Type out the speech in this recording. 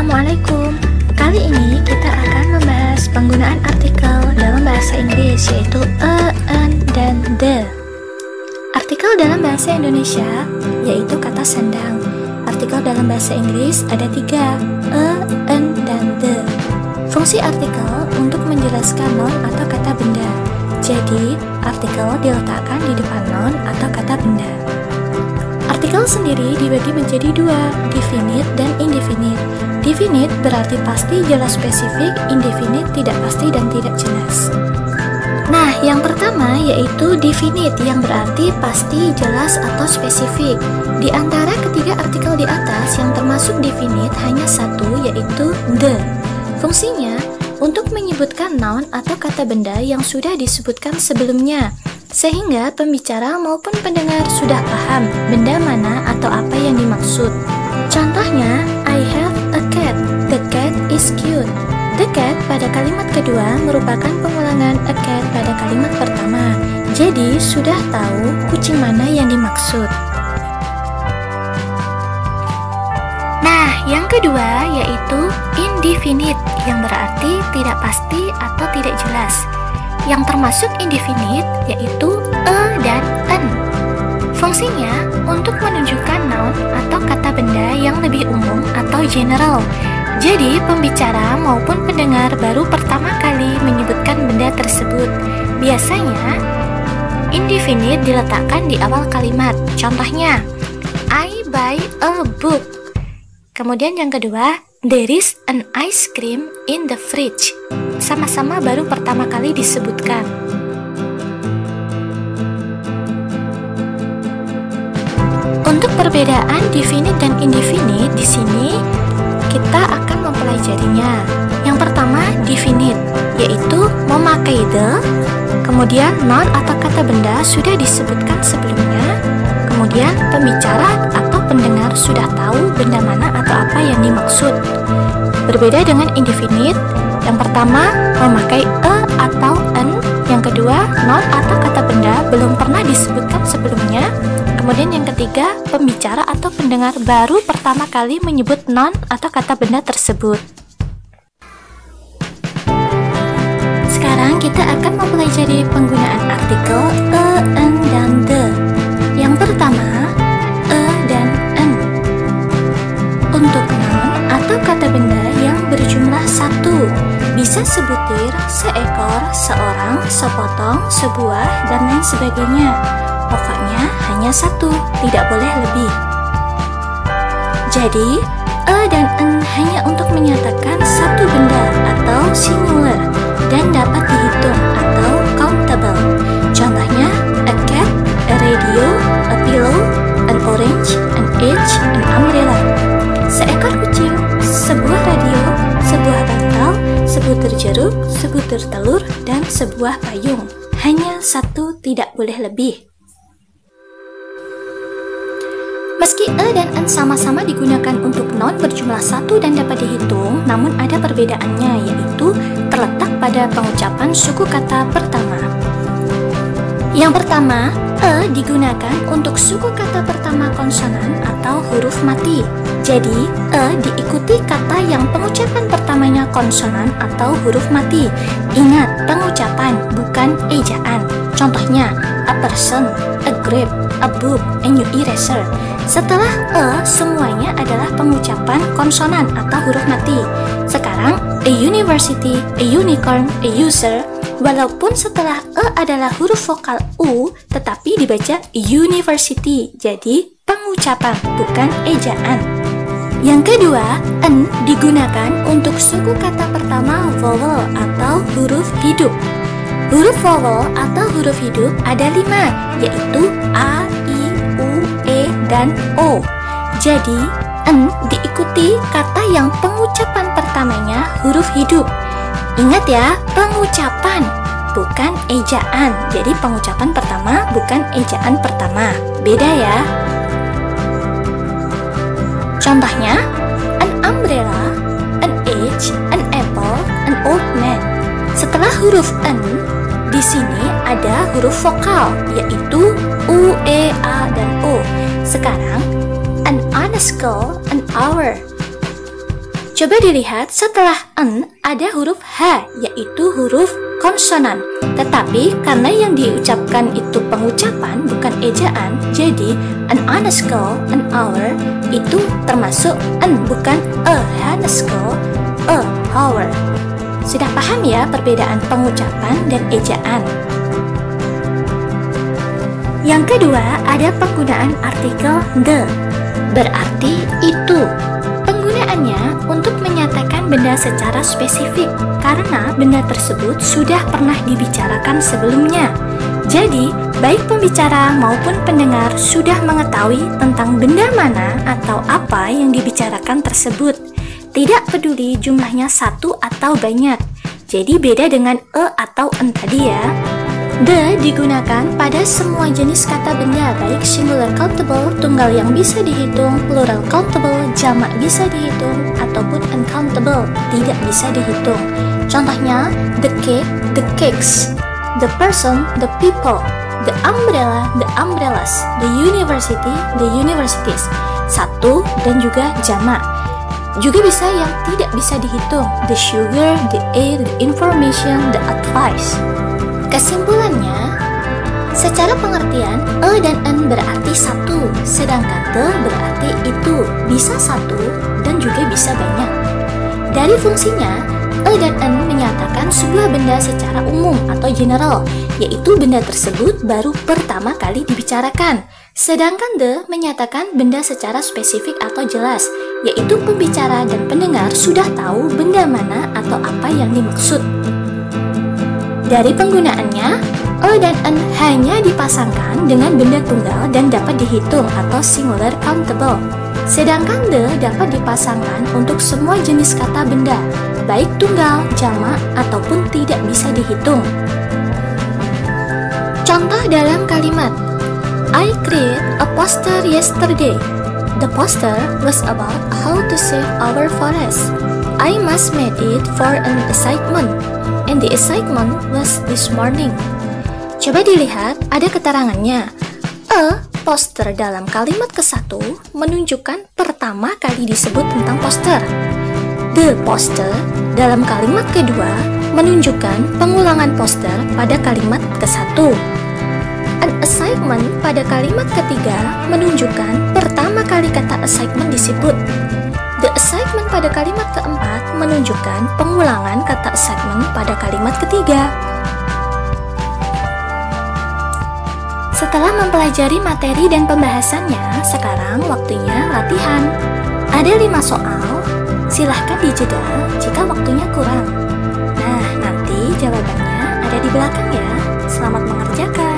Assalamualaikum. Kali ini kita akan membahas penggunaan artikel dalam bahasa Inggris, yaitu a, an, dan the. Artikel dalam bahasa Indonesia yaitu kata sandang. Artikel dalam bahasa Inggris ada 3, a, an, dan the. Fungsi artikel untuk menjelaskan noun atau kata benda. Jadi, artikel diletakkan di depan noun atau kata benda. Artikel sendiri dibagi menjadi 2, definite dan indefinite. Definite berarti pasti, jelas, spesifik. Indefinite tidak pasti dan tidak jelas. Nah, yang pertama yaitu definite, yang berarti pasti, jelas, atau spesifik. Di antara ketiga artikel di atas yang termasuk definite hanya satu, yaitu the. Fungsinya untuk menyebutkan noun atau kata benda yang sudah disebutkan sebelumnya, sehingga pembicara maupun pendengar sudah paham benda mana atau apa yang dimaksud. Contohnya, I have a cat. The cat is cute. The cat pada kalimat kedua merupakan pengulangan a cat pada kalimat pertama. Jadi, sudah tahu kucing mana yang dimaksud. Nah, yang kedua yaitu indefinite, yang berarti tidak pasti atau tidak jelas. Yang termasuk indefinite yaitu a dan an. Fungsinya untuk menunjukkan noun atau kata benda yang lebih umum atau general. Jadi, pembicara maupun pendengar baru pertama kali menyebutkan benda tersebut. Biasanya, indefinite diletakkan di awal kalimat. Contohnya, I buy a book. Kemudian yang kedua, there is an ice cream in the fridge. Sama-sama baru pertama kali disebutkan. Untuk perbedaan definite dan indefinite di sini kita akan mempelajarinya. Yang pertama, definite, yaitu memakai the, kemudian noun atau kata benda sudah disebutkan sebelumnya, kemudian pembicara atau pendengar sudah tahu benda mana atau apa yang dimaksud. Berbeda dengan indefinite, yang pertama memakai a atau an, yang kedua noun atau kata benda belum pernah disebutkan sebelumnya, kemudian yang ketiga pembicara atau pendengar baru pertama kali menyebut noun atau kata benda tersebut. Sekarang kita akan mempelajari penggunaan artikel a, an, dan the. Yang pertama, a dan an. Untuk noun atau kata benda yang berjumlah 1, bisa sebutir, seekor, seorang, sepotong, sebuah, dan lain sebagainya. Pokoknya hanya 1, tidak boleh lebih. Jadi, a dan an hanya untuk menyatakan satu benda atau singular dan dapat dihitung atau countable. Contohnya, a cat, a radio, a pillow, an orange, an edge, an umbrella. Seekor kucing, sebuah radio, sebuah bantal, sebutir jeruk, sebutir telur, dan sebuah payung. Hanya 1, tidak boleh lebih. Meski a dan an sama-sama digunakan untuk noun berjumlah 1 dan dapat dihitung, namun ada perbedaannya, yaitu terletak pada pengucapan suku kata pertama. Yang pertama, a digunakan untuk suku kata pertama konsonan atau huruf mati. Jadi, a diikuti kata yang pengucapan pertamanya konsonan atau huruf mati. Ingat, pengucapan bukan ejaan. Contohnya, a person, a grape, a book, a new eraser. Setelah a, semuanya adalah pengucapan konsonan atau huruf mati. Sekarang, a university, a unicorn, a user. Walaupun setelah e adalah huruf vokal u, tetapi dibaca university. Jadi, pengucapan bukan ejaan. Yang kedua, n digunakan untuk suku kata pertama vowel atau huruf hidup. Huruf vowel atau huruf hidup ada 5, yaitu a, i, u, e, dan o. Jadi, n diikuti kata yang pengucapan pertamanya huruf hidup. Ingat ya, pengucapan bukan ejaan. Jadi pengucapan pertama bukan ejaan pertama. Beda ya. Contohnya, an umbrella, an edge, an apple, an old man. Setelah huruf n, di sini ada huruf vokal, yaitu u, e, a, dan o. Sekarang, an honest girl, an hour. Coba dilihat setelah N ada huruf H, yaitu huruf konsonan. Tetapi karena yang diucapkan itu pengucapan bukan ejaan, jadi an honest school, an hour itu termasuk N bukan a honest school, a hour. Sudah paham ya perbedaan pengucapan dan ejaan? Yang kedua ada penggunaan artikel the, berarti itu. Penggunaannya untuk menyatakan benda secara spesifik karena benda tersebut sudah pernah dibicarakan sebelumnya. Jadi, baik pembicara maupun pendengar sudah mengetahui tentang benda mana atau apa yang dibicarakan tersebut. Tidak peduli jumlahnya satu atau banyak. Jadi beda dengan atau en tadi ya. The digunakan pada semua jenis kata benda, baik singular countable, tunggal yang bisa dihitung, plural countable, jamak bisa dihitung, ataupun uncountable, tidak bisa dihitung. Contohnya, the cake, the cakes, the person, the people, the umbrella, the umbrellas, the university, the universities. Satu dan juga jamak. Juga bisa yang tidak bisa dihitung, the sugar, the air, the information, the advice. Kesimpulannya, secara pengertian, dan en berarti satu, sedangkan the berarti itu, bisa satu dan juga bisa banyak. Dari fungsinya, dan en menyatakan sebuah benda secara umum atau general, yaitu benda tersebut baru pertama kali dibicarakan. Sedangkan the menyatakan benda secara spesifik atau jelas, yaitu pembicara dan pendengar sudah tahu benda mana atau apa yang dimaksud. Dari penggunaannya, dan en hanya dipasangkan dengan benda tunggal dan dapat dihitung atau singular countable. Sedangkan the dapat dipasangkan untuk semua jenis kata benda, baik tunggal, jamak, ataupun tidak bisa dihitung. Contoh dalam kalimat, I created a poster yesterday. The poster was about how to save our forest. I must made it for an assignment, and the assignment was this morning. Coba dilihat, ada keterangannya. A poster dalam kalimat ke-1 menunjukkan pertama kali disebut tentang poster. The poster dalam kalimat kedua menunjukkan pengulangan poster pada kalimat ke-1. An assignment pada kalimat ketiga menunjukkan pertama kali kata assignment disebut. The assignment pada kalimat keempat menunjukkan pengulangan kata assignment pada kalimat ketiga. Setelah mempelajari materi dan pembahasannya, sekarang waktunya latihan. Ada 5 soal, silahkan dijeda jika waktunya kurang. Nah, nanti jawabannya ada di belakang ya. Selamat mengerjakan.